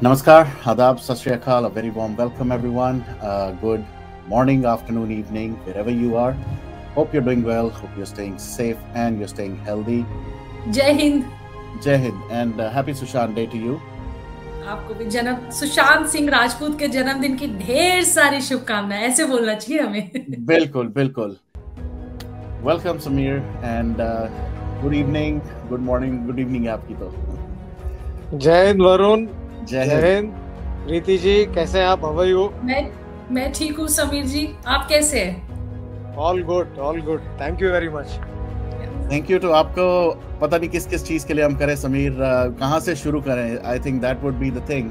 Namaskar, Adab, Sat Shri Akal, a very warm welcome everyone. Good morning, afternoon, evening, wherever you are. Hope you're doing well, hope you're staying safe and you're staying healthy. जय Hind. Jai Hind and happy Sushant Day to you. आपको भी जन्म सुशांत सिंह राजपूत के जन्मदिन की ढेर सारी शुभकामनाएं, ऐसे बोलना चाहिए हमें। बिल्कुल बिल्कुल। Welcome Samir and good evening, good morning, good evening आपकी तो। जय हिंद वरुण। जय जय हिंद प्रीति जी, कैसे हैं आप? How are you? मैं ठीक हूँ समीर जी, आप कैसे हैं? All good, thank you very much. Thank you. तो आपको पता नहीं किस किस चीज के लिए हम करें समीर, कहाँ से शुरू करें? I think that would be the thing.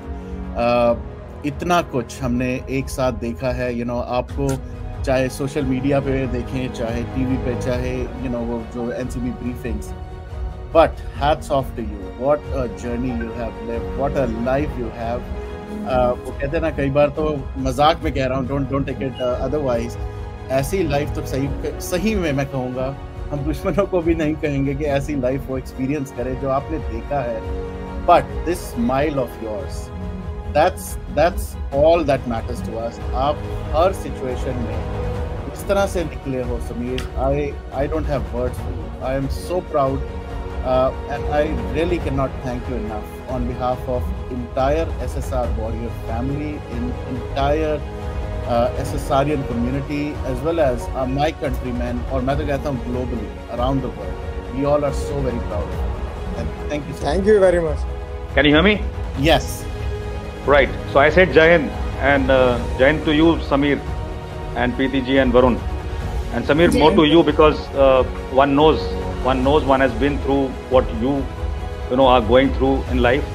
इतना कुछ हमने एक साथ देखा है, आपको चाहे सोशल मीडिया पे देखें, चाहे टीवी पे, चाहे वो जो NCB briefings, but hats off to you, what a journey you have lived, what a life you have. वो कहते हैं ना, कई बार तो मजाक में कह रहा हूँ, डोंट टेक इट अदरवाइज, ऐसी लाइफ तो सही में मैं कहूँगा हम दुश्मनों को भी नहीं कहेंगे कि ऐसी लाइफ वो एक्सपीरियंस करे जो आपने देखा है। But this smile of yours, that's all that matters to us. आप हर सिचुएशन में इस तरह से निकले हो Sameer. I don't have words for you. I am so proud and I really cannot thank you enough on behalf of entire SSR Warrior family, entire SSRian community, as well as my countrymen, और मैं तो कहता हूँ globally, around the world. We all are so very proud of you. And thank you so much. Thank you very much. Can you hear me? Yes. Right. So I said Jai Hind, and Jai Hind to you, Samir, and Preeti ji and Varun. And Samir, more to you because one has been through what you are going through in life.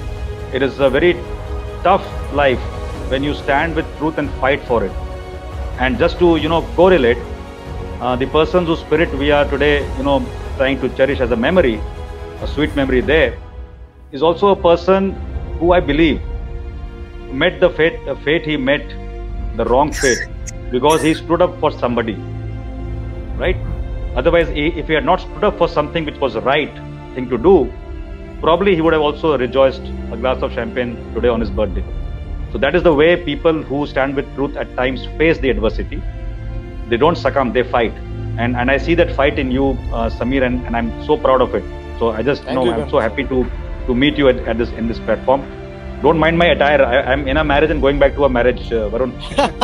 It is a very tough life when you stand with truth and fight for it. And just to correlate, the person whose spirit we are today trying to cherish as a memory, a sweet memory there, is also a person who I believe met the fate he met, the wrong fate, because he stood up for somebody, right? Otherwise, if he had not stood up for something which was the right thing to do, probably he would have also rejoiced a glass of champagne today on his birthday. So that is the way people who stand with truth at times face the adversity. They don't succumb, they fight. And I see that fight in you, Samir, and I'm so proud of it. So I just I'm so happy to meet you at this in this platform. Don't mind my attire. I'm in a marriage and going back to a marriage, Varun.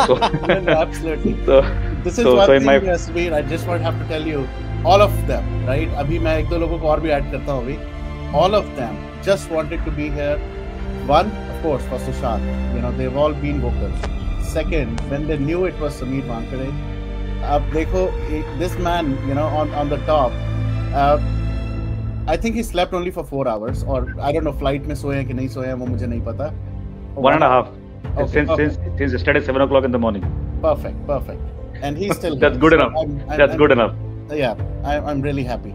So, no, absolutely. This is one thing, Samir, I just have to tell you, all of them, right? अभी मैं एक दो लोगों को और भी add करता हूँ अभी. All of them just wanted to be here. One, of course, for Sushant. They've all been vocal. Second, when they knew it was Samir Wankhede, अब देखो, this man, on the top. I think he slept only for 4 hours, or I don't know, flight में सोए हैं कि नहीं सोए हैं वो मुझे नहीं पता. 1.5. Okay, since yesterday 7 o'clock in the morning. Perfect. And he's still That's good enough. That's good enough. Yeah, I'm really happy.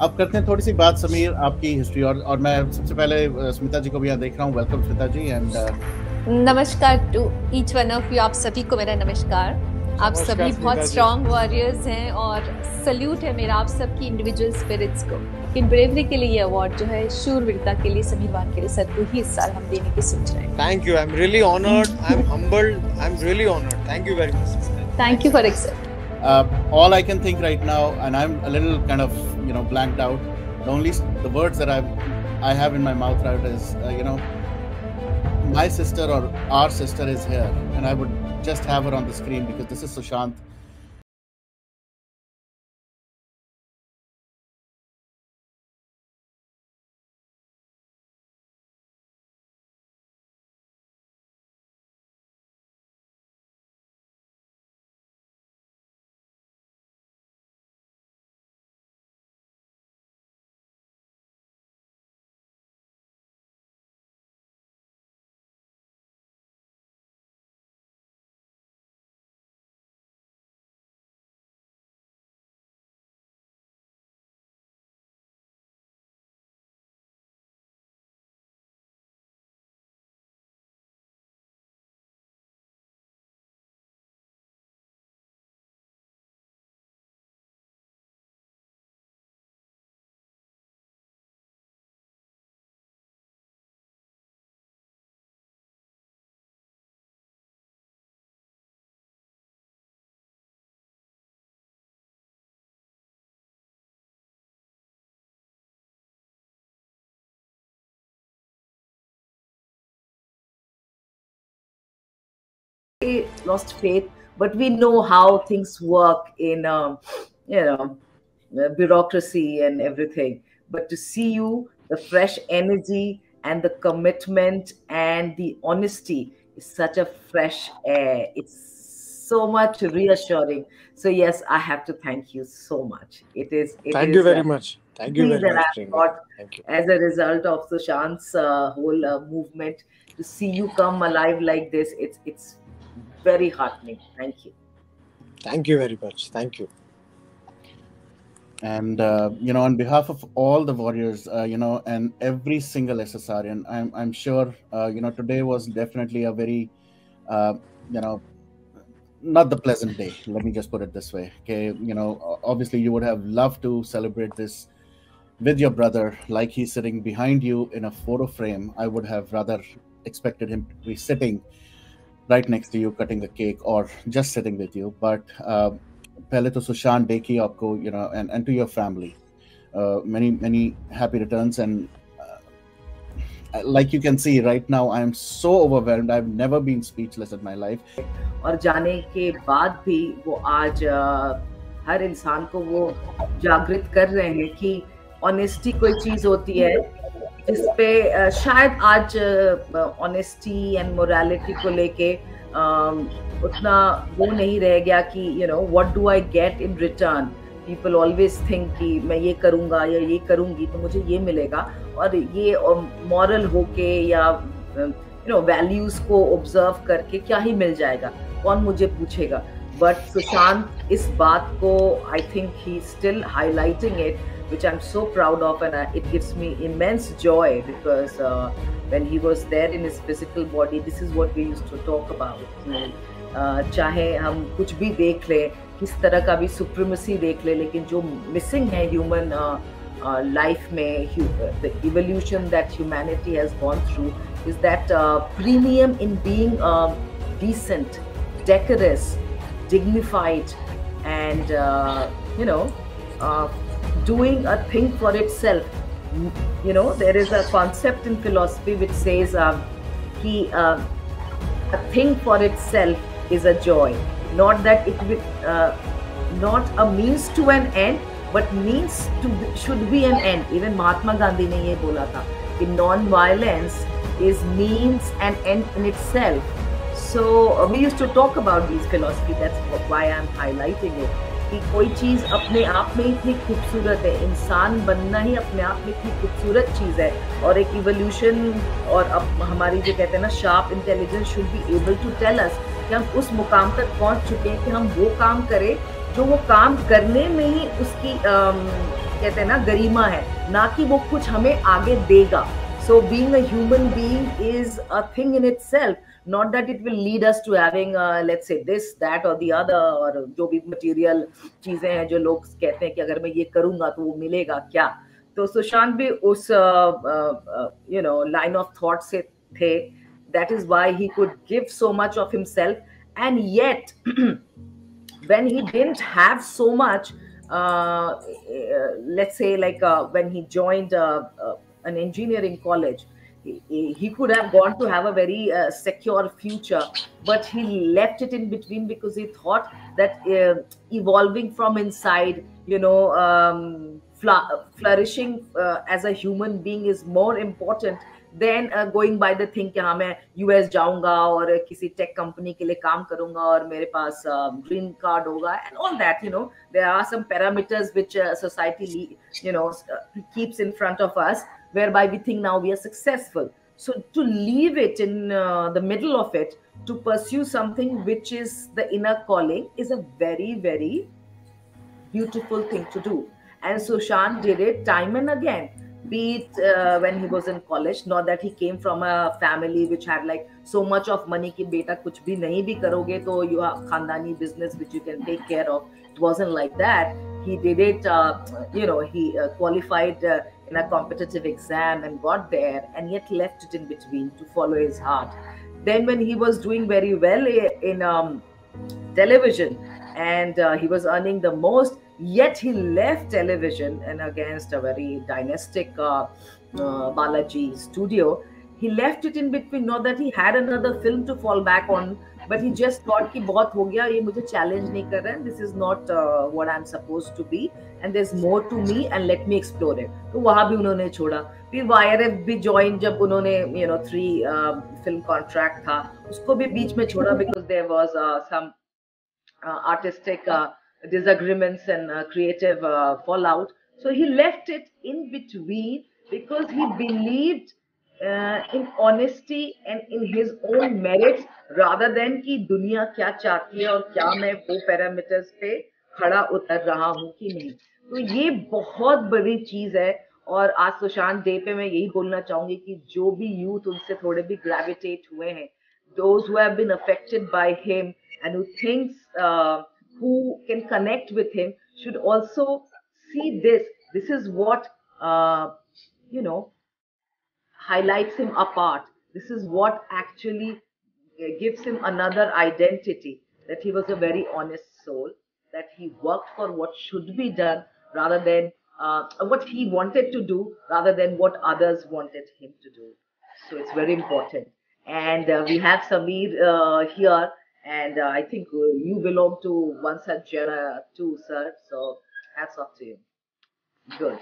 अब करते हैं थोड़ी सी बात समीर आपकी हिस्ट्री, और मैं सबसे पहले स्मिता जी को भी यहाँ देख रहा हूँ. वेलकम स्मिता जी. एंड नमस्कार to each one of you. आप सभी को मेरा नमस्कार. आप सभी बहुत स्ट्रॉन्ग वॉरियर्स हैं और सल्यूट है मेरा आप सबकी इंडिविजुअल स्पिरिट्स को. इन ब्रेवरी के लिए ये अवार्ड जो है शूरवीरता के लिए समीर वानखेड़े सर को ही इस साल हम देने की सोच रहे हैं. Thank you. I am really honoured, I am humbled, I am really honoured. Thank you very much. Thank you for accept. All I can think right now, and I'm a little kind of blanked out. The words that I have in my mouth right is my sister or our sister is here, and I would just have her on the screen because this is Sushant. lost faith, but we know how things work in, bureaucracy and everything. But to see you, the fresh energy and the commitment and the honesty is such a fresh air. It's so much reassuring. So yes, I have to thank you so much. Thank you very much. Thank you very much, Priyanka. Thank you. As a result of Sushant's whole movement, to see you come alive like this, it's very heartening. Thank you. Thank you very much. Thank you. And on behalf of all the warriors, and every single SSRian, I'm sure today was definitely a very not the pleasant day. Let me just put it this way. Okay, obviously you would have loved to celebrate this with your brother, like he's sitting behind you in a photo frame. I would have rather expected him to be sitting right next to you, cutting the cake, or just sitting with you. But pehle to Sushant Day ki aapko, and to your family, many happy returns. And like you can see right now, I am so overwhelmed. I've never been speechless in my life. और जाने के बाद भी वो आज हर इंसान को वो जागृत कर रहे हैं कि ऑनेस्टी कोई चीज होती है जिस पे शायद आज ऑनेस्टी एंड मोरालिटी को लेके उतना वो नहीं रह गया कि what do I get in return. People always think कि मैं ये करूंगा या ये करूंगी तो मुझे ये मिलेगा, और ये मॉरल होके या वैल्यूज को ऑब्जर्व करके क्या ही मिल जाएगा, कौन मुझे पूछेगा. बट सुशांत इस बात को I think he still highlighting it, which I'm so proud of, and it gives me immense joy because when he was there in his physical body, this is what we used to talk about. चाहे हम कुछ भी देख ले, किस तरह का भी supremacy देख ले, लेकिन जो missing है human life में, the evolution that humanity has gone through is that premium in being decent, decorous, dignified, and doing a thing for itself. There is a concept in philosophy which says a thing for itself is a joy. Not that it will, not a means to an end, but means to should be an end. Even Mahatma Gandhi ने ये बोला था कि non-violence is means and end in itself. So we used to talk about these philosophy. That's why I'm highlighting it. कि कोई चीज अपने आप में इतनी खूबसूरत है, इंसान बनना ही अपने आप में इतनी खूबसूरत चीज है, और एक इवोल्यूशन और अब हमारी जो कहते हैं ना sharp intelligence should be able to tell us कि हम उस मुकाम तक पहुंच चुके हैं कि हम वो काम करें जो वो काम करने में ही उसकी कहते हैं ना गरिमा है, ना कि वो कुछ हमें आगे देगा. So being a human being is a thing in itself. Not that it will lead us to having let's say this, that or the other, और जो भी material चीजें हैं जो लोग कहते हैं कि अगर मैं ये करूंगा तो वो मिलेगा क्या. तो सुशांत भी उस line of thought से थे. That is why he could give so much of himself, and yet when he didn't have so much, let's say like when he joined an engineering college, he could have gone to have a very secure future, but he left it in between because he thought that evolving from inside, flourishing as a human being is more important than going by the thing कि हाँ मैं US जाऊंगा और किसी tech company के लिए काम करूंगा और मेरे पास ग्रीन कार्ड होगा and all that. There are some parameters which society keeps in front of us, whereby we think now we are successful. So to leave it in the middle of it, to pursue something which is the inner calling, is a very, very beautiful thing to do. And Sushant did it time and again. Be it when he was in college, not that he came from a family which had like so much of money कि बेटा कुछ भी नहीं भी करोगे तो you have खानदानी business which you can take care of. It wasn't like that. He did it, he qualified in a competitive exam and got there, and yet left it in between to follow his heart. Then when he was doing very well in television, and he was earning the most, yet he left television and against a very dynastic Balaji studio. He left it in between, not that he had another film to fall back on, but he just thought कि बहुत हो गया, ये मुझे challenge नहीं कर रहा है, this is not what I'm supposed to be, and there's more to me, and let me explore it. तो वहाँ भी उन्होंने छोड़ा. फिर YRF भी join जब उन्होंने 3 film contract था, उसको भी बीच में छोड़ा because there was some artistic disagreements and creative fallout. So he left it in between because he believed in honesty and in his own merits rather than कि दुनिया क्या चाहती है और क्या मैं वो पैरामीटर्स पे खड़ा उतर रहा हूँ कि नहीं. तो ये बहुत बड़ी चीज है. और आज सुशांत डे पे मैं यही बोलना चाहूंगी कि जो भी यूथ उनसे थोड़े भी ग्रेविटेट हुए हैं, those who have been affected by him and who thinks who can connect with him should also see this. This is what highlights him apart. This is what actually gives him another identity, that he was a very honest soul, that he worked for what should be done rather than what he wanted to do rather than what others wanted him to do. So it's very important. And we have Sameer here, and I think you belong to one such genre too, sir. So hats off to you. Good.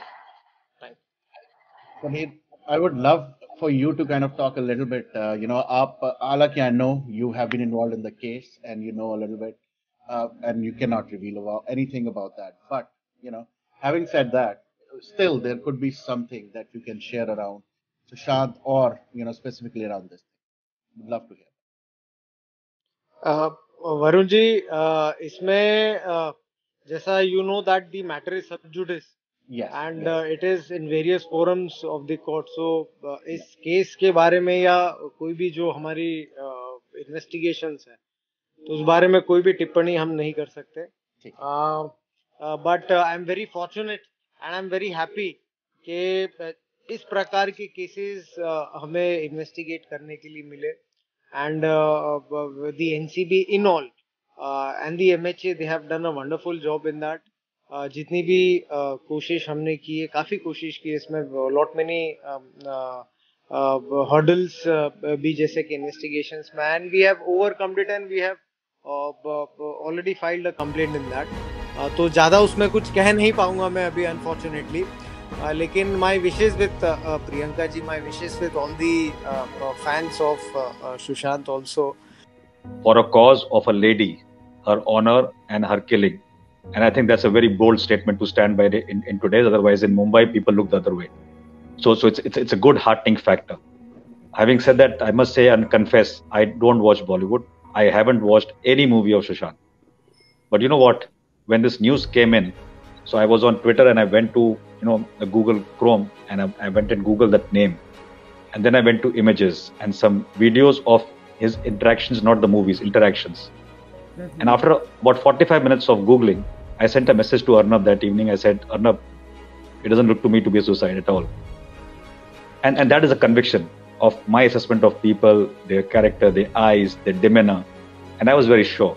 Thank you. Sameer, I would love for you to kind of talk a little bit. Halanki, I know you have been involved in the case and you know a little bit, and you cannot reveal anything about that. But having said that, still there could be something that you can share around Sushant or specifically around this thing. Would love to hear. Varun ji, इसमें जैसा you know that the matter is sub judice. Yes. And it is in various forums of the court. So इस case के बारे में या कोई भी जो हमारी investigations है, तो उस बारे में कोई भी टिप्पणी हम नहीं कर सकते. But I'm very fortunate and I'm very happy कि इस प्रकार के केसेस हमें इन्वेस्टिगेट करने के लिए मिले. And the NCB in all and the MHA, they have done a wonderful job in that. जितनी भी कोशिश हमने की है, काफी कोशिश की है इसमें, lot many hurdles भी जैसे कि investigations में, and we have overcome it and we have already filed a complaint in that. तो ज़्यादा उसमें कुछ कह नहीं पाऊंगा मैं अभी unfortunately, लेकिन my wishes with Priyanka ji, my wishes with all the fans of Sushant also. For a cause of a lady, her honor and her killing. And I think that's a very bold statement to stand by in today's. Otherwise, in Mumbai, people look the other way. So it's a good heartening factor. Having said that, I must say and confess, I don't watch Bollywood. I haven't watched any movie of Sushant. But you know what? When this news came in, so I was on Twitter and I went to the Google Chrome and I went and Googled that name, and then I went to images and some videos of his interactions, not the movies, interactions. Mm-hmm. And after about 45 minutes of Googling, I sent a message to Arnab that evening. I said, Arnab, it doesn't look to me to be a suicide at all. And that is a conviction of my assessment of people, their character, their eyes, their demeanor. And I was very sure.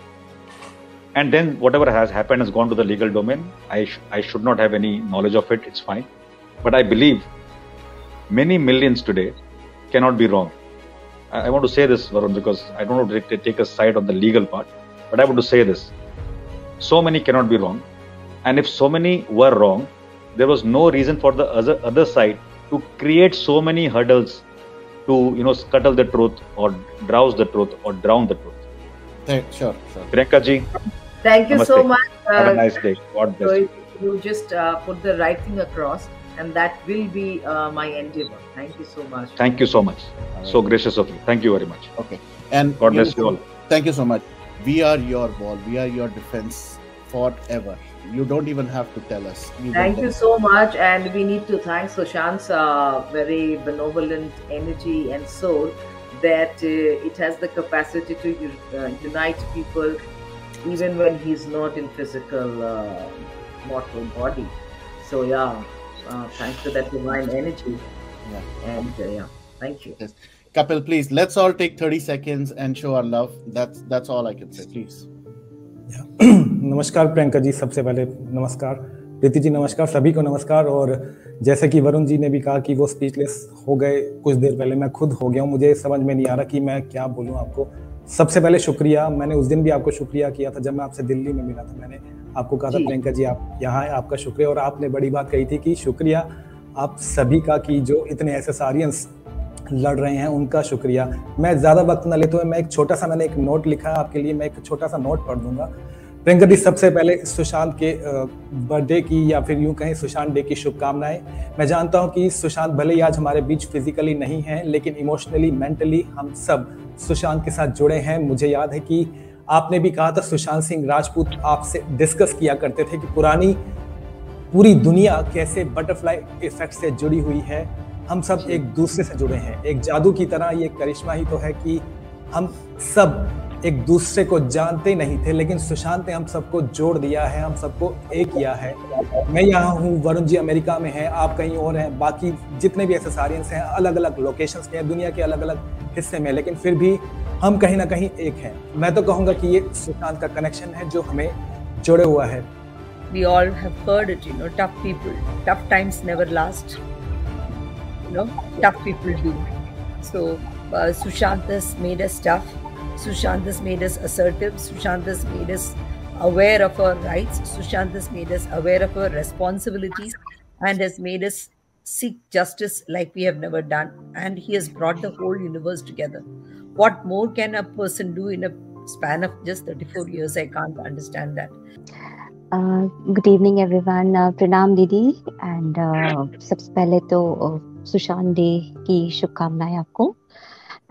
And then whatever has happened has gone to the legal domain. I should not have any knowledge of it. It's fine. But I believe many millions today cannot be wrong. I want to say this, Varun, because I don't want to take a side on the legal part. But I want to say this. So many cannot be wrong. And if so many were wrong, there was no reason for the other side to create so many hurdles to, scuttle the truth or drowse the truth or drown the truth. Sure. Priyanka ji. Thank you so much. Have a nice day. God bless you. You just put the right thing across, and that will be my endeavor. Thank you so much. Thank you so much. Right. So gracious of you. Thank you very much. Okay. And God bless you all. Thank you so much. We are your wall. We are your defense forever. You don't even have to tell us. Thank you so much. And we need to thank Sushant's very benevolent energy and soul, that it has the capacity to unite people even when he's not in physical mortal body. So thanks to that divine energy. And thank you. Yes. Kapil, please, let's all take 30 seconds and show our love. That's all I can say, please. नमस्कार प्रियंका जी, सबसे पहले नमस्कार. प्रीति जी नमस्कार, सभी को नमस्कार. और जैसे कि वरुण जी ने भी कहा कि वो स्पीचलेस हो गए कुछ देर पहले, मैं खुद हो गया हूँ. मुझे समझ में नहीं आ रहा कि मैं क्या बोलूँ आपको. सबसे पहले शुक्रिया, मैंने उस दिन भी आपको शुक्रिया किया था जब मैं आपसे दिल्ली में मिला था। मैंने आपको कहा था प्रियंका जी आप यहाँ हैं, आपका शुक्रिया। और आपने बड़ी बात कही थी कि शुक्रिया आप सभी का कि जो इतने SSRians लड़ रहे हैं उनका शुक्रिया। मैं ज़्यादा वक्त ना लेते हुए मैं मैंने एक नोट लिखा है आपके लिए, मैं एक छोटा सा नोट पढ़ दूंगा। प्रियंका जी, सबसे पहले सुशांत के बर्थडे की या फिर यूं कहें सुशांत डे की शुभकामनाएं। मैं जानता हूं कि सुशांत भले ही आज हमारे बीच फिजिकली नहीं है, लेकिन इमोशनली, मेंटली हम सब सुशांत के साथ जुड़े हैं। मुझे याद है कि आपने भी कहा था सुशांत सिंह राजपूत आपसे डिस्कस किया करते थे कि पूरी दुनिया कैसे बटरफ्लाई इफेक्ट से जुड़ी हुई है, हम सब एक दूसरे से जुड़े हैं। एक जादू की तरह ये करिश्मा ही तो है कि हम सब एक दूसरे को जानते नहीं थे, लेकिन सुशांत ने हम सबको जोड़ दिया है, हम सबको एक किया है। मैं यहाँ हूँ, वरुण जी अमेरिका में है, आप कहीं और हैं, बाकी जितने भी SSRians हैं अलग अलग लोकेशंस के हैं, दुनिया के अलग अलग हिस्से में, लेकिन फिर भी हम कहीं ना कहीं एक हैं। मैं तो कहूँगा कि ये सुशांत का कनेक्शन है जो हमें जोड़े हुआ है। We all have heard it, tough people, tough times never last. Tough people do. So Sushant has made us tough. Sushant has made us assertive. Sushant has made us aware of our rights. Sushant has made us aware of our responsibilities and has made us seek justice like we have never done. And he has brought the whole universe together. What more can a person do in a span of just 34 years? I can't understand that. Good evening everyone. Pranam Didi and सबसे पहले तो Sushant day की शुभकामनाएं आपको।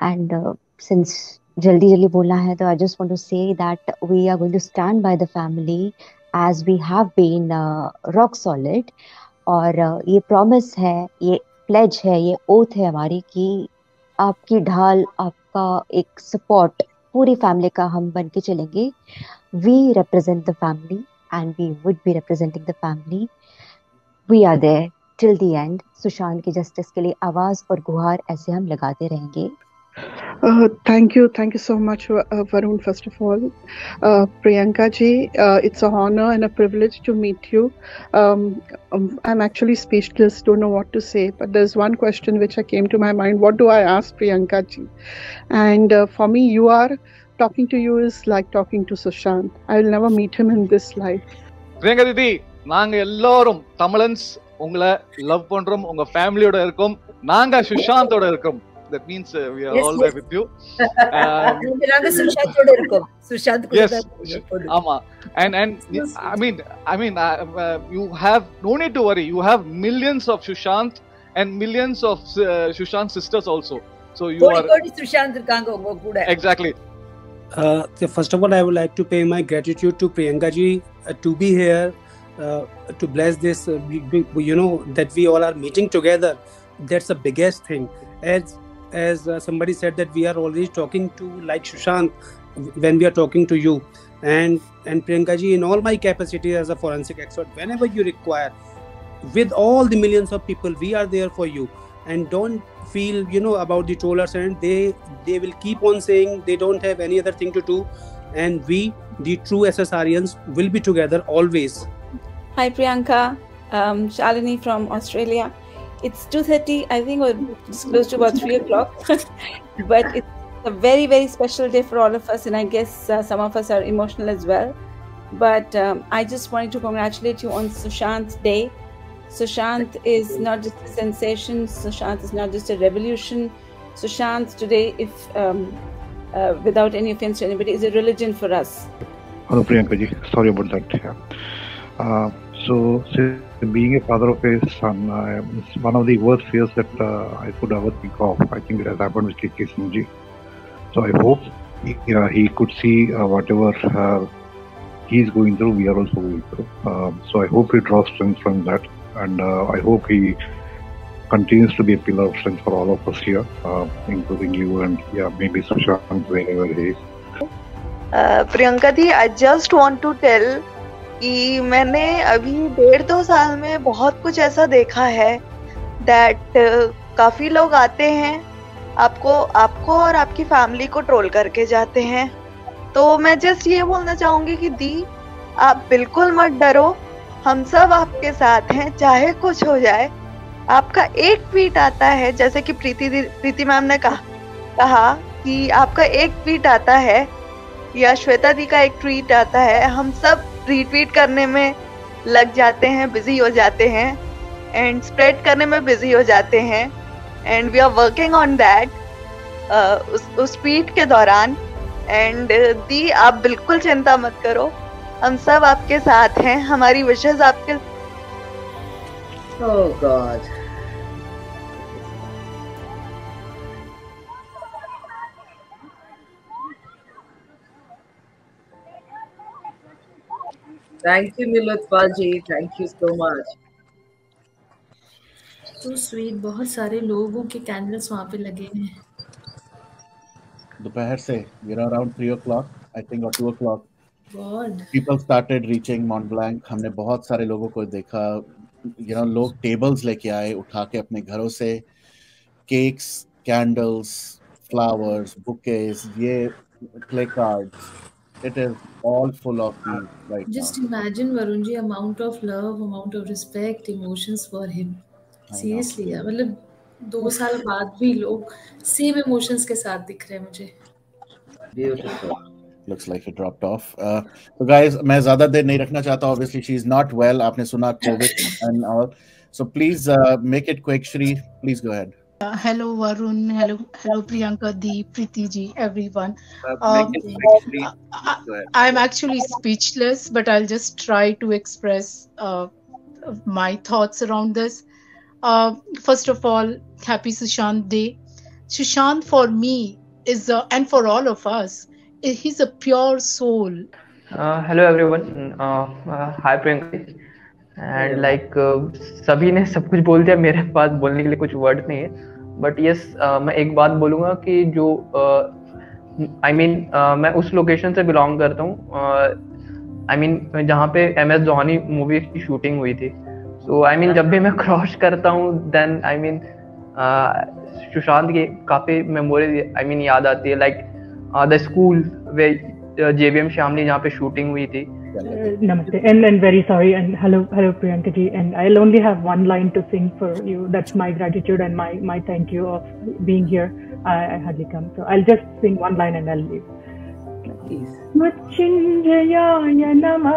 And since जल्दी बोलना है तो I just want to say that we are going to stand by the family as we have been rock solid। और ये promise है, ये pledge है, ये oath है हमारी कि आपकी ढाल, आपका एक support पूरी family का हम बन के चलेंगे। We represent the family and we would be representing the family. We are there till the end. Sushant की जस्टिस के लिए आवाज और गुहार ऐसे हम लगाते रहेंगे। Thank you so much, Varun. First of all, Priyanka ji, it's an honor and a privilege to meet you. I'm actually speechless, don't know what to say, but there's one question which came to my mind. What do I ask Priyanka ji? And for me, talking to you is like talking to Sushant. I will never meet him in this life. Priyanka didi, நாங்க எல்லாரும் தமிழன்ஸ் உங்களை love பண்றோம், உங்க ஃபேமிலியோட இருக்கோம், நாங்க சுஷாந்தோட இருக்கோம். That means we are all there with you. நாங்க சுஷாந்தோட இருக்கோம். சுஷாந்த் கூட. Yes. ஆமா. And I mean you have no need to worry. You have millions of Sushant and millions of Sushant sisters also. So you are Sushant இருக்காங்க உங்க கூட. Exactly. So first of all, I would like to pay my gratitude to Priyanka ji to be here, to bless this, that we all are meeting together. That's the biggest thing. As somebody said that we are already talking to like Sushant when we are talking to you. And Priyanka ji, in all my capacity as a forensic expert, whenever you require, with all the millions of people, we are there for you. And don't feel, about the trollers, and they will keep on saying they don't have any other thing to do. And we, the true SSRians, will be together always. Hi Priyanka, Shalini from Australia. It's 2:30, I think, or it's close to about 3 o'clock. But it's a very, very special day for all of us, and I guess some of us are emotional as well. But I just wanted to congratulate you on Sushant's day. Sushant is not just a sensation. Sushant is not just a revolution. Sushant today, if without any offense to anybody, is a religion for us. Hello Priyanka ji, sorry about that. So being a father of a son, it's one of the worst fears that I could ever think of. I think it has happened with K.K. Singh ji. So I hope he could see whatever he's going through, we are also going through. So I hope he draws strength from that, and I hope he continues to be a pillar of strength for all of us here, including you and maybe Sushant wherever he is. Priyanka ji, I just want to tell कि मैंने अभी 1.5-2 साल में बहुत कुछ ऐसा देखा है that काफी लोग आते हैं, आपको और आपकी फैमिली को ट्रोल करके जाते हैं। तो मैं जस्ट ये बोलना चाहूंगी कि दी, आप बिल्कुल मत डरो, हम सब आपके साथ हैं, चाहे कुछ हो जाए। आपका एक ट्वीट आता है, जैसे कि प्रीति मैम ने कहा कि आपका एक ट्वीट आता है या श्वेता दी का एक ट्वीट आता है, हम सब रीट्वीट करने में लग जाते हैं, बिजी हो जाते हैं एंड स्प्रेड करने में बिजी हो जाते हैं and we are working on that उस ट्वीट के दौरान। एंड दी आप बिल्कुल चिंता मत करो, हम सब आपके साथ हैं, हमारी विशेष आपके। Oh God. Thank you, Nilotpal ji. Thank you so much. तो स्वीट, बहुत सारे लोगों के कैंडल्स वहाँ पे लगे हैं। दोपहर से around 3 o'clock, I think, or 2 o'clock. God. People started reaching Mont Blanc. हमने बहुत सारे लोगों को देखा, लोग टेबल्स लेके आए उठा के अपने घरों से, केक्स, कैंडल्स, flowers, bouquets, ये play cards. It is all full of these right Just now. imagine Varun ji, amount of love, amount of respect, emotions for him. Seriously यार, मतलब 2 साल बाद भी लोग सेम इमोशंस के साथ दिख रहे हैं मुझे। Beautiful. Looks like it dropped off. So guys, मैं ज़्यादा देर नहीं रखना चाहता. Obviously, she is not well. आपने सुना COVID and all. So please make it quick, Shri. Please go ahead. Hello Varun, hello Priyanka Di, Preeti ji, everyone. Make it quick, Shri. Go ahead. I'm actually speechless, but I'll just try to express my thoughts around this. First of all, happy Sushant Day. Sushant for me is, and for all of us, he's a pure soul. Hello everyone. Hi Priyanka. And like सभी ने सब कुछ बोल दिया, मेरे पास बोलने के लिए कुछ वर्ड नहीं है, बट यस मैं एक बात बोलूँगा कि जो मैं उस लोकेशन से बिलोंग करता हूँ, जहाँ पे MS धोनी मूवी की शूटिंग हुई थी। सो जब भी मैं क्रॉस करता हूँ देन सुशांत की काफ़ी मेमोरीज याद आती है, like the school way JVM Shamli जहाँ पे शूटिंग हुई थी। Namaste, and very sorry, and hello Priyanka ji, and I'll only have one line to sing for you. That's my gratitude and my thank you of being here. I hardly come, so I'll just sing one line and I'll leave. Please. Mrtyunjayaya namo,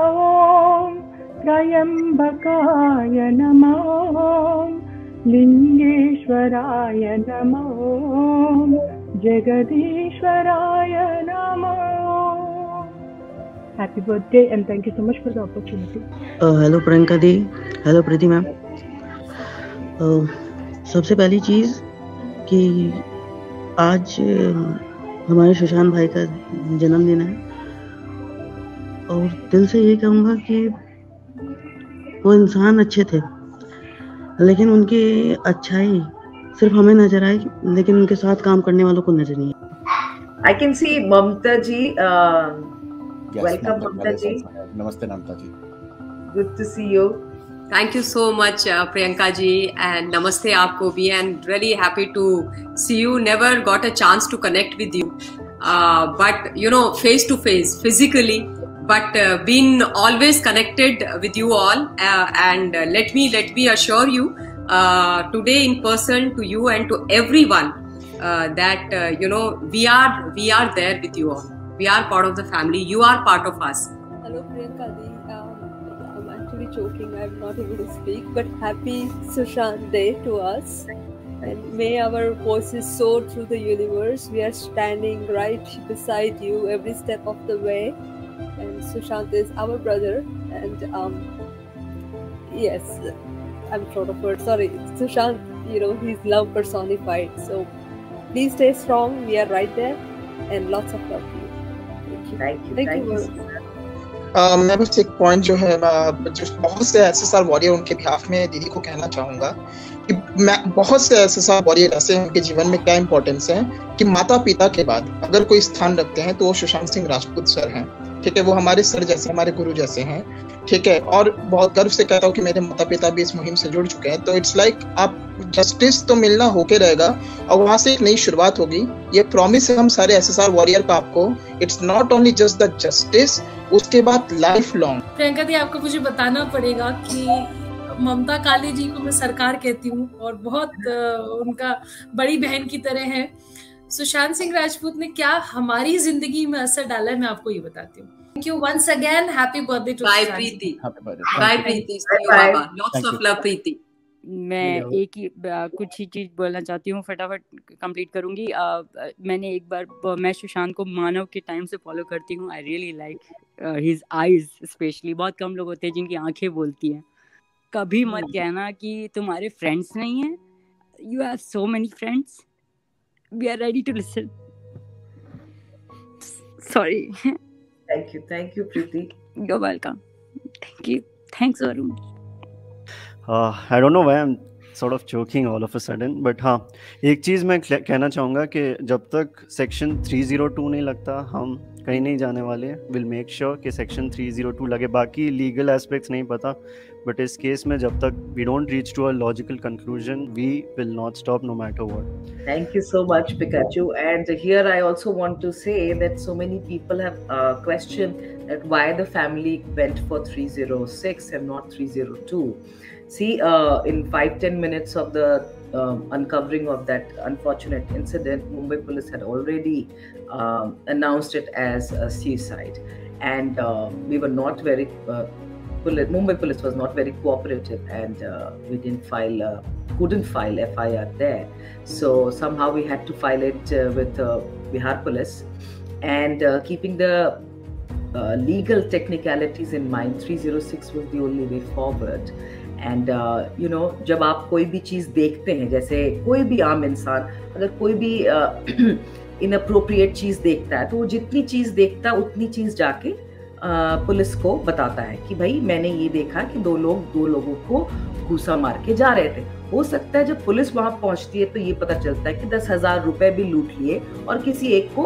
Trayambakaya namo, Lingeshwaraya namo, Jagadishwaraya namo. Happy birthday and thank you so much for the opportunity. Hello Priyanka di, hello Preeti ma'am. सबसे पहली चीज़ कि आज हमारे सुशांत भाई का जन्मदिन है और दिल से ये कहूँगा कि वो इंसान अच्छे थे, लेकिन उनकी अच्छाई सिर्फ हमें नजर आई, लेकिन उनके साथ काम करने वालों को नजर नहीं आई। I can see Mamta ji. Yes, welcome Mamta ji. Namaste Mamta ji. Good to see you. Thank you so much Priyanka ji, and namaste aapko bhi, and really happy to see you. Never got a chance to connect with you, but face to face, physically, but been always connected with you all, and let me assure you today in person to you and to everyone that we are there with you all. We are part of the family. You are part of us. Hello Priyanka Di. I'm actually choking. I'm not able to speak. But happy Sushant Day to us. And may our voices soar through the universe. We are standing right beside you every step of the way. And Sushant is our brother. And yes, I'm short of words. Sorry, Sushant. He's love personified. So please stay strong. We are right there. And lots of love. Thank you. मैं बस एक point जो है जो बहुत से SSR warrior उनके behalf में दीदी को कहना चाहूँगा कि बहुत से SSR वॉरियर ऐसे हैं, उनके जीवन में क्या इम्पोर्टेंस है कि माता पिता के बाद अगर कोई स्थान रखते हैं तो वो सुशांत सिंह राजपूत सर हैं। ठीक है, वो हमारे सर जैसे, हमारे गुरु जैसे हैं। ठीक है, और बहुत गर्व से कहता हूँ कि मेरे माता पिता भी इस मुहिम से जुड़ चुके हैं। तो इट्स लाइक आप जस्टिस तो मिलना होके रहेगा और वहां से एक नई शुरुआत होगी। ये प्रॉमिस है हम सारे SSR वॉरियर का आपको। It's not only just the justice, उसके बाद लाइफ लॉन्ग। प्रियंका दी, आपको मुझे बताना पड़ेगा कि ममता काले जी को मैं सरकार कहती हूँ और बहुत उनका बड़ी बहन की तरह है। सुशांत सिंह राजपूत ने क्या हमारी जिंदगी में असर डाला है, मैं आपको ये बताती हूँ. Thank you once again. Happy birthday to Bye, Sushant. Preeti. Happy birthday. Bye, Thank you. Preeti. See you, Baba. Lots Thank of you. love, Preeti. मैं एक ही कुछ ही चीज़ बोलना चाहती हूँ, फटाफट कंप्लीट करूँगी. मैंने एक बार, मैं सुशांत को मानव के टाइम से फॉलो करती हूँ. I really like his eyes specially. बहुत कम लोग होते हैं जिनकी आंखें बोलती हैं. कभी मत कहना कि तुम्हारे फ्रेंड्स नहीं हैं. You have so many friends. We are ready to listen. Sorry. Thank you, Preeti. You're welcome. Thank you. Thanks, Varun. I don't know why I'm sort of choking all of a sudden, but हाँ, एक चीज़ मैं कहना चाहूँगा कि जब तक section 302 नहीं लगता हम कहीं नहीं जाने वाले. विल मेक श्योर कि सेक्शन 302 लगे. बाकी लीगल एस्पेक्ट्स नहीं पता, बट इस केस में जब तक we don't reach to a logical conclusion, we will not stop no matter what. Thank you so much, Pikachu. And here I also want to say that so many people have questioned that why the family went for 306 and not 302. See, in 5-10 minutes of the uncovering of that unfortunate incident, Mumbai police had already announced it as a suicide, and we were not very. Mumbai police was not very cooperative, and we couldn't file FIR there. So somehow we had to file it with Bihar police, and keeping the legal technicalities in mind, 306 was the only way forward. And जब आप कोई भी चीज़ देखते हैं, जैसे कोई भी आम इंसान अगर कोई भी इनअप्रोप्रिएट चीज़ देखता है, तो वो जितनी चीज़ देखता है उतनी चीज़ जाके पुलिस को बताता है कि भाई मैंने ये देखा कि दो लोगों को घूसा मार के जा रहे थे. हो सकता है जब पुलिस वहां पहुंचती है तो ये पता चलता है कि 10,000 रुपए भी लूट लिए और किसी एक को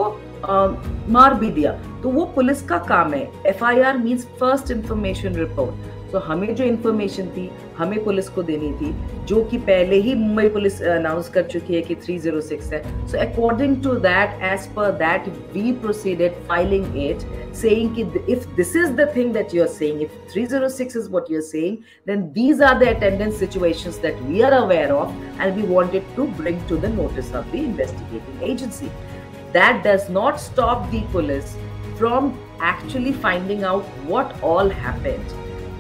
मार भी दिया. तो वो पुलिस का काम है. FIR means first information report. तो हमें जो इन्फॉर्मेशन थी हमें पुलिस को देनी थी, जो कि पहले ही मुंबई पुलिस अनाउंस कर चुकी है कि 306 है. So according to that, as per that, we proceeded filing it, saying if this is the thing that you're saying, if 306 is what you're saying, then these are the attendance situations that we are aware of and we wanted to bring to the notice of the investigating agency. That does not stop the police from actually finding out what all happened.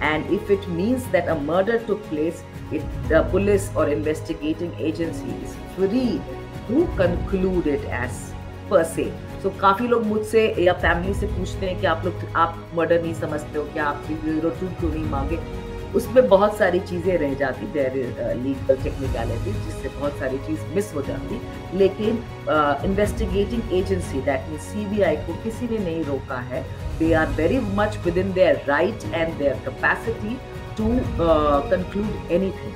And if it means that a murder took place, the police or investigating agency is free to conclude it as per se. So काफी लोग मुझसे या family से पूछते हैं कि आप murder नहीं समझते हो क्या, आप 302 क्यों नहीं मांगे. उसमें बहुत सारी चीजें रह जाती, देयर इज लीगल टेक्निकलिटी जिससे बहुत सारी चीज मिस हो जाती. लेकिन investigating agency that means CBI को किसी ने नहीं रोका है. They are very much within their right and their capacity to conclude anything.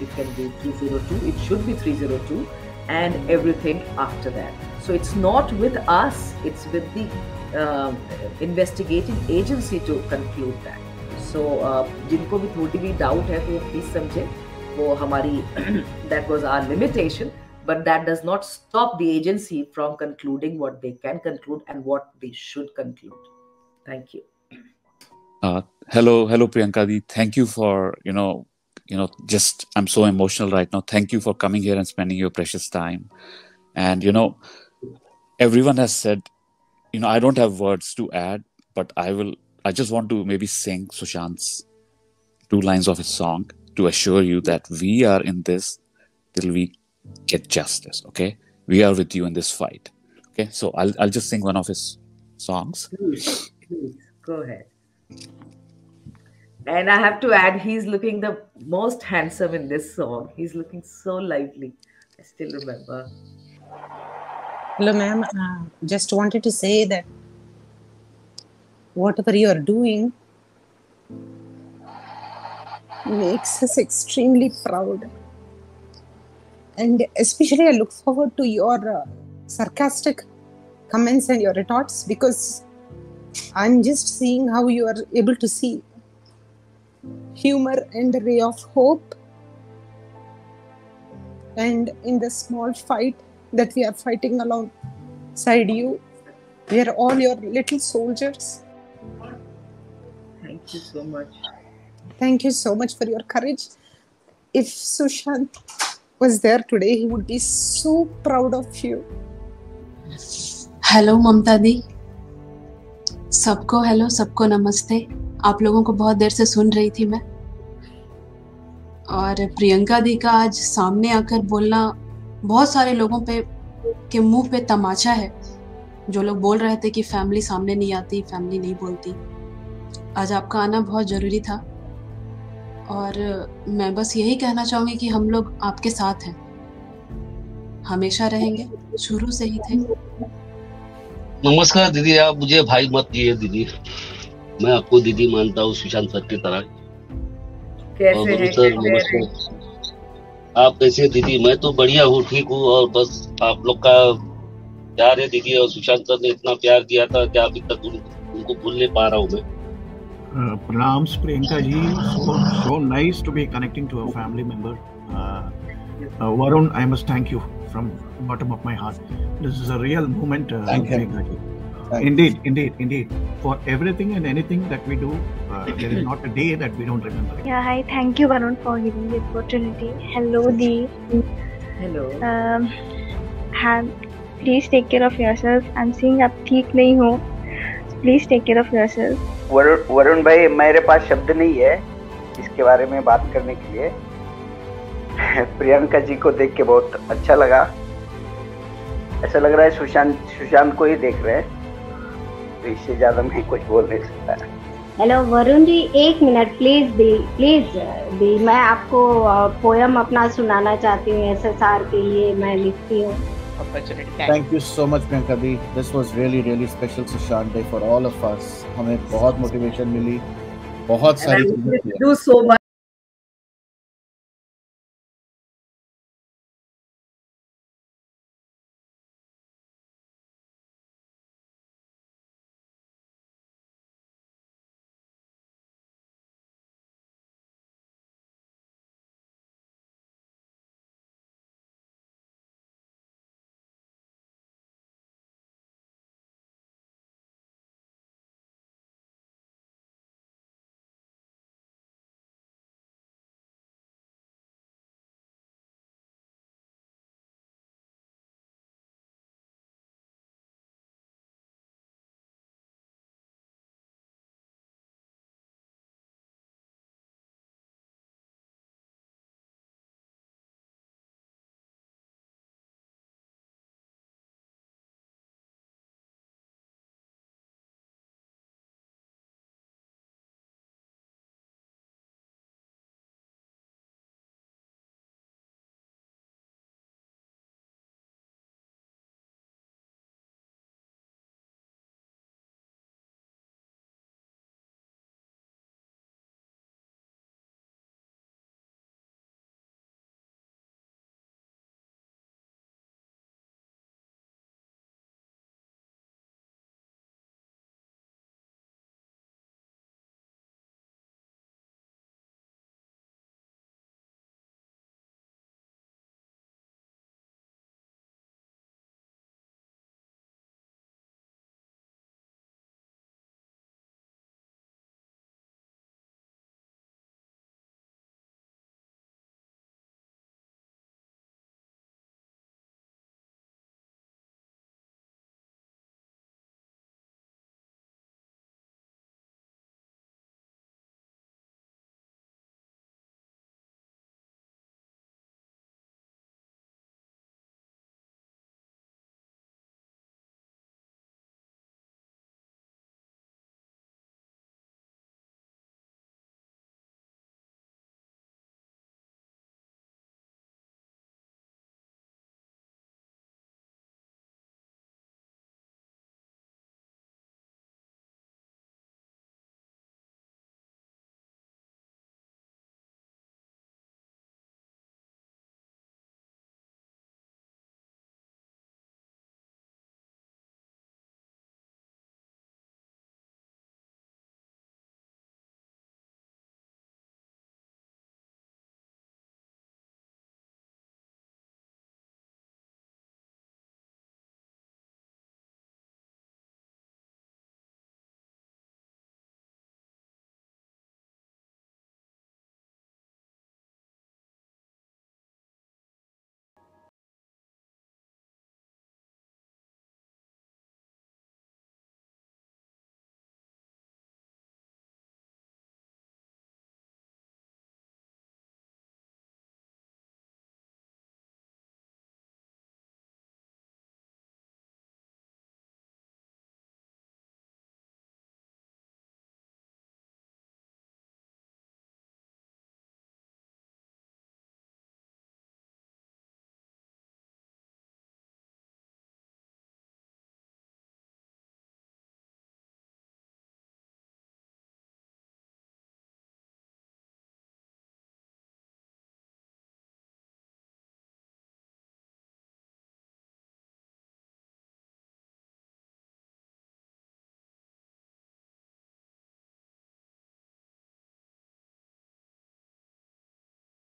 It can be 302, it should be 302, and everything after that. So it's not with us, it's with the investigating agency to conclude that. So जिनको भी थोड़ी भी doubt है तो please समझे, वो हमारी that was our limitation, but that does not stop the agency from concluding what they can conclude and what they should conclude. Thank you. Hello Priyanka Di. Thank you for just I'm so emotional right now. Thank you for coming here and spending your precious time. And everyone has said, I don't have words to add, but I just want to maybe sing Sushant's 2 lines of his song to assure you that we are in this till we get justice. Okay, we are with you in this fight. Okay, so I'll just sing one of his songs. Please go ahead. And I have to add, he's looking the most handsome in this song. He's looking so lively. I still remember. Hello, ma'am. Just wanted to say that whatever you are doing makes us extremely proud. And especially I look forward to your sarcastic comments and your retorts, because I'm just seeing how you are able to see humor and a ray of hope. And in the small fight that we are fighting alongside you, we are all your little soldiers. Thank you so much. Thank you so much for your courage. If Sushant was there today, he would be so proud of you. Hello Mamata di, सबको hello, सबको नमस्ते। आप लोगों को बहुत देर से सुन रही थी मैं, और प्रियंका दी का आज सामने आकर बोलना बहुत सारे लोगों पे के मुंह पे तमाचा है। जो लोग बोल रहे थे कि फैमिली सामने नहीं आती, फैमिली नहीं बोलती, आज आपका आना बहुत ज़रूरी था। और मैं बस यही कहना चाहूँगी कि हम लोग आपके साथ हैं, हमेशा रहेंगे, शुरू से ही थे। नमस्कार दीदी, आप मुझे भाई मत दिए दीदी, मैं आपको दीदी मानता हूँ सुशांत सर की तरह। कैसे हैं? सर नमस्कार, आप कैसे हैं दीदी? मैं तो बढ़िया हूँ, ठीक हूँ, और बस आप लोग का प्यार है दीदी, और सुशांत सर ने इतना प्यार दिया था कि अभी तक उनको भूल नहीं पा रहा हूँ मैं। Pranams Priyanka ji, so nice to be connecting to a family member. Varun, I must thank you from the bottom of my heart. This is a real moment. Priyanka ji. Indeed. For everything and anything that we do, there is not a day that we don't remember it. Yeah, hi. Thank you, Varun, for giving the opportunity. Hello, Dee. Hello. Please take care of yourself. I'm seeing आप ठीक नहीं हो. Please take care of yourself. Varun भाई, मेरे पास शब्द नहीं है इसके बारे में बात करने के लिए। प्रियंका जी को देख के बहुत अच्छा लगा, ऐसा लग रहा है सुशांत को ही देख रहे हैं, तो इससे ज्यादा मैं कुछ बोल नहीं सकता। हेलो वरुण जी, एक मिनट प्लीज दी, मैं आपको पोयम अपना सुनाना चाहती हूँ SSR के लिए, मैं लिखती हूँ। Thank you so much Priyanka di. This was really special Sushant Day for all of us. हमें बहुत मोटिवेशन मिली, बहुत सारी चीजें।